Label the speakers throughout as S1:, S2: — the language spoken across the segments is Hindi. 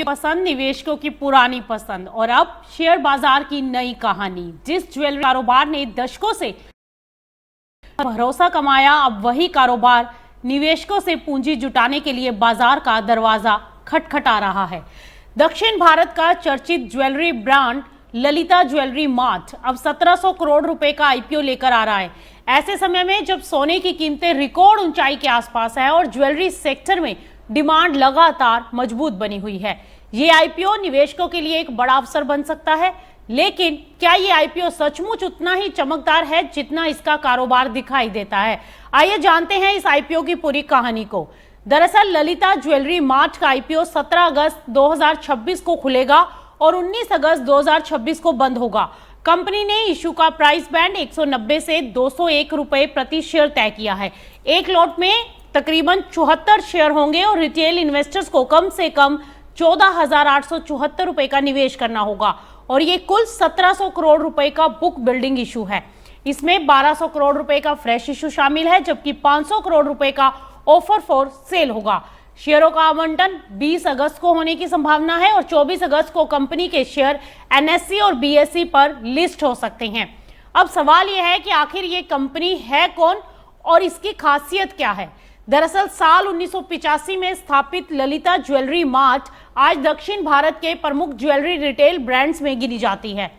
S1: पसंद, निवेशकों की पुरानी पसंद और अब शेयर बाजार की नई कहानी। जिस ज्वेलरी कारोबार ने दशकों से भरोसा कमाया, अब वही कारोबार निवेशकों से पूंजी जुटाने के लिए बाजार का दरवाजा खटखटा रहा है। दक्षिण भारत का चर्चित jewellery brand Lalita jewellery mart अब 1700 करोड़ रुपए का आईपीओ लेकर आ रहा है। ऐसे समय में जब सोने की कीमतें रिकॉर्ड ऊंचाई के आसपास है और ज्वेलरी सेक्टर में डिमांड लगातार मजबूत बनी हुई है, ये आईपीओ निवेशकों के लिए एक बड़ा अवसर बन सकता है। लेकिन क्या ये आईपीओ सचमुच उतना ही चमकदार है जितना इसका कारोबार दिखाई देता है? आइए जानते हैं इस आईपीओ की पूरी कहानी को। दरअसल ललिता ज्वेलरी मार्ट का आईपीओ 17 अगस्त 2026 को खुलेगा और 19 अगस्त 2026 को बंद होगा। कंपनी ने इशू का प्राइस बैंड 190 से 201 रुपए प्रति शेयर तय किया है। एक लॉट में तकरीबन 74 शेयर होंगे और रिटेल इन्वेस्टर्स को कम से कम 14,874 रुपए का निवेश करना होगा और ये कुल 1700 करोड़ रुपए का बुक बिल्डिंग इशू है। इसमें 1200 करोड़ रुपए का फ्रेश इशू शामिल है, जबकि 500 करोड़ रुपए का ऑफर फॉर सेल होगा। शेयरों का आवंटन 20 अगस्त को होने की संभावना है और 24 अगस्त को कंपनी के शेयर एनएससी और बीएसई पर लिस्ट हो सकते हैं। अब सवाल यह है कि आखिर ये कंपनी है कौन और इसकी खासियत क्या है? दरअसल साल 1985 में स्थापित ललिता ज्वेलरी मार्ट आज दक्षिण भारत के प्रमुख ज्वेलरी रिटेल ब्रांड्स में गिनी जाती है।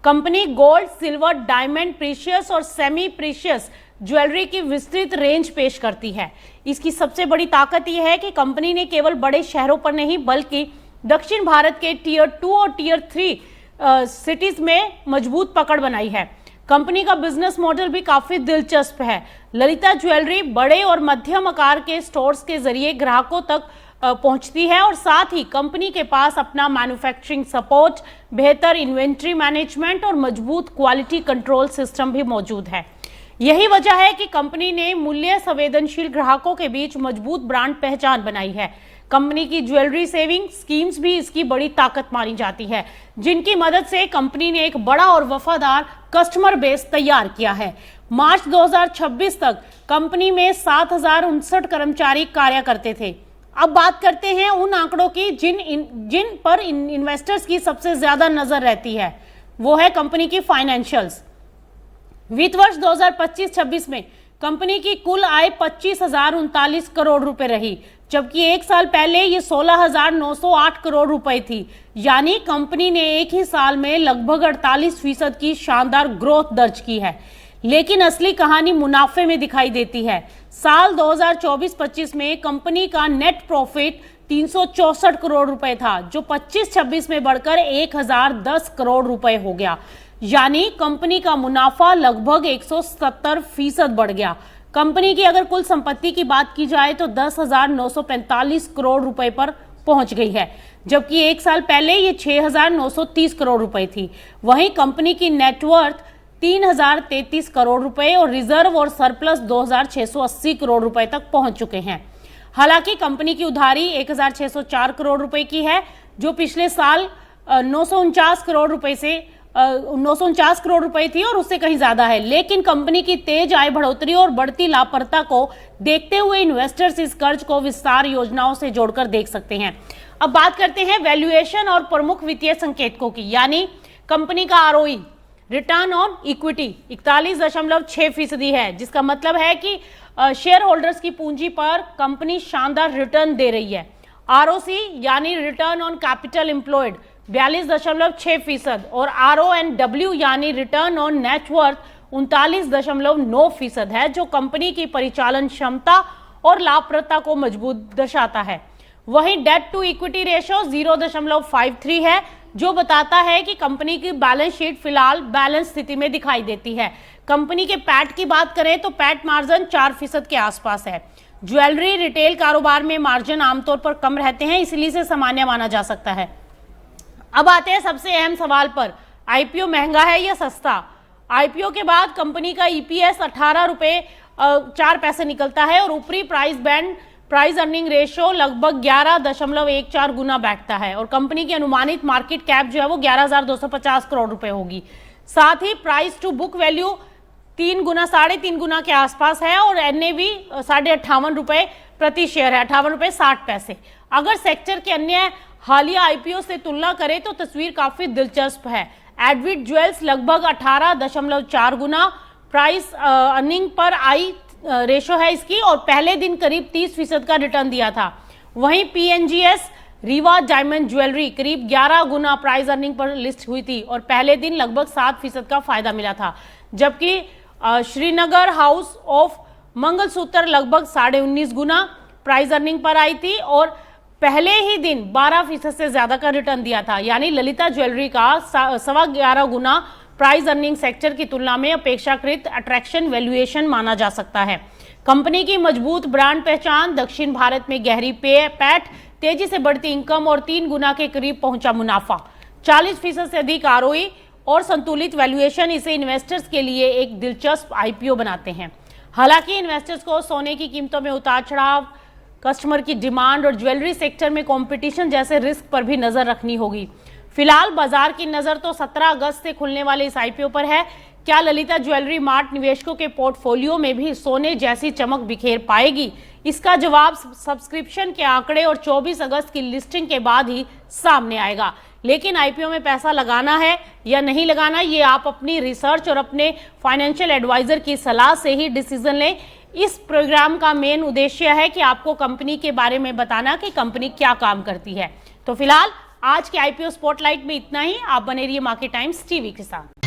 S1: Company gold, silver, diamond, precious और सेमी प्रीशियस ज्वेलरी की विस्तृत रेंज पेश करती है। इसकी सबसे बड़ी ताकत यह है कि कंपनी ने केवल बड़े शहरों पर नहीं बल्कि दक्षिण भारत के टियर 2 और टियर 3 सिटीज में मजबूत पकड़ बनाई है। कंपनी का बिजनेस मॉडल भी काफी दिलचस्प है। ललिता ज्वेलरी बड़े और मध्यम आकार के स्टोर्स के जरिए ग्राहकों तक पहुंचती है और साथ ही कंपनी के पास अपना मैन्युफैक्चरिंग सपोर्ट, बेहतर इन्वेंट्री मैनेजमेंट और मजबूत क्वालिटी कंट्रोल सिस्टम भी मौजूद है। यही वजह है कि कंपनी ने मूल्य संवेदनशील ग्राहकों के बीच मजबूत ब्रांड पहचान बनाई है। कंपनी की ज्वेलरी सेविंग स्कीम्स भी इसकी बड़ी ताकत मानी जाती है, जिनकी मदद से कंपनी ने एक बड़ा और वफादार कस्टमर बेस तैयार किया है। मार्च 2026 तक कंपनी में 7,059 कर्मचारी कार्य करते थे। अब बात करते हैं उन आंकड़ों की जिन पर इन्वेस्टर्स की सबसे ज्यादा नजर रहती है, वो है कंपनी की फाइनेंशियल्स। वित्त वर्ष 2025-26 में कंपनी की कुल आय 25,039 करोड़ रुपए रही, जबकि एक साल पहले ये 16,908 करोड़ रुपए थी। यानी कंपनी ने एक ही साल में लगभग 48% की शानदार ग्रोथ दर्ज की है। लेकिन असली कहानी मुनाफे में दिखाई देती है। साल 2024-25 में कंपनी का नेट प्रॉफिट 364 करोड़ रुपए था, जो 25-26 में बढ़कर 1,010 करोड़ रुपए हो गया। यानी कंपनी का मुनाफा लगभग 170% बढ़ गया। कंपनी की अगर कुल संपत्ति की बात की जाए तो 10,945 करोड़ रुपए पर पहुंच गई है, जबकि एक साल पहले ये 6,930 करोड़ रुपए थी। वहीं कंपनी की नेटवर्थ 3,033 करोड़ रुपए और रिजर्व और सरप्लस 2,680 करोड़ रुपए तक पहुंच चुके हैं। हालांकि कंपनी की उधारी 1,604 करोड़ रुपए की है, जो पिछले साल 949 करोड़ रुपए से 949 करोड़ रुपए थी और उससे कहीं ज्यादा है। लेकिन कंपनी की तेज आय बढ़ोतरी और बढ़ती लाभप्रदता को देखते हुए इन्वेस्टर्स इस कर्ज को विस्तार योजनाओं से जोड़कर देख सकते हैं। अब बात करते हैं वैल्यूएशन और प्रमुख वित्तीय संकेतकों की, यानी कंपनी का आरओई, रिटर्न ऑन इक्विटी 41.6% है, जिसका मतलब है कि शेयर होल्डर्स की पूंजी पर कंपनी शानदार रिटर्न दे रही है। आरओसी यानी रिटर्न ऑन कैपिटल एम्प्लॉयड 42.6% और RONW यानी रिटर्न ऑन नेटवर्थ 39.9% है, जो कंपनी की परिचालन क्षमता और लाभप्रदता को मजबूत दर्शाता है। वहीं डेट टू इक्विटी रेशियो 0.53 है, जो बताता है कि कंपनी की बैलेंस शीट फिलहाल बैलेंस स्थिति में दिखाई देती है। कंपनी के पैट की बात करें तो पैट मार्जिन 4% के आसपास है। ज्वेलरी रिटेल कारोबार में मार्जिन आमतौर पर कम रहते हैं, इसलिए इसे सामान्य माना जा सकता है। अब आते हैं सबसे अहम सवाल पर, आईपीओ महंगा है या सस्ता? आईपीओ के बाद कंपनी का ईपीएस 18 रुपए 4 पैसे निकलता है और ऊपरी price band price earning ratio लगभग 11.14 गुना बैठता है और कंपनी की अनुमानित मार्केट कैप जो है वो 11,250 करोड़ रुपए होगी। साथ ही प्राइस टू बुक वैल्यू 3.5 गुना के आसपास है और एनएवी 58.5 रुपए प्रति शेयर है, 58 रुपए 60 पैसे। अगर सेक्टर के अन्य हालिया आईपीओ से तुलना करें तो तस्वीर काफी दिलचस्प है। एडविट ज्वेल्स लगभग 18.4 गुना प्राइस अर्निंग पर आई रेशो है इसकी, और पहले दिन करीब 30% का रिटर्न दिया था। वहीं पीएनजीएस रीवा डायमंड ज्वेलरी करीब 11 गुना प्राइस अर्निंग पर लिस्ट हुई थी और पहले दिन लगभग 7% का फायदा मिला था, जबकि श्रीनगर हाउस ऑफ मंगलसूत्र लगभग 19.5 गुना प्राइस अर्निंग पर आई थी और पहले ही दिन 12% से ज्यादा का रिटर्न दिया था। यानी ललिता ज्वेलरी का 11.25 गुना प्राइस अर्निंग सेक्टर की तुलना में अपेक्षाकृत अट्रैक्शन वैल्यूएशन माना जा सकता है। कंपनी की मजबूत ब्रांड पहचान, दक्षिण भारत में गहरी पैठ, तेजी से बढ़ती इनकम और 3 गुना के करीब पहुंचा मुनाफा, 40% से अधिक आरओई और संतुलित वैल्यूएशन इसे इन्वेस्टर्स के लिए एक दिलचस्प आईपीओ बनाते हैं। हालांकि इन्वेस्टर्स को सोने की कीमतों में उतार चढ़ाव, कस्टमर की डिमांड और ज्वेलरी सेक्टर में कंपटीशन जैसे रिस्क पर भी नजर रखनी होगी। फिलहाल बाजार की नजर तो 17 अगस्त से खुलने वाले इस आईपीओ पर है। क्या ललिता ज्वेलरी मार्ट निवेशकों के पोर्टफोलियो में भी सोने जैसी चमक बिखेर पाएगी? इसका जवाब सब्सक्रिप्शन के आंकड़े और 24 अगस्त की लिस्टिंग के बाद ही सामने आएगा। लेकिन आईपीओ में पैसा लगाना है या नहीं लगाना, ये आप अपनी रिसर्च और अपने फाइनेंशियल एडवाइजर की सलाह से ही डिसीजन लें। इस प्रोग्राम का मेन उद्देश्य है कि आपको कंपनी के बारे में बताना कि कंपनी क्या काम करती है। तो फिलहाल आज के आईपीओ स्पॉटलाइट में इतना ही। आप बने रहिए मार्केट टाइम्स टीवी के साथ।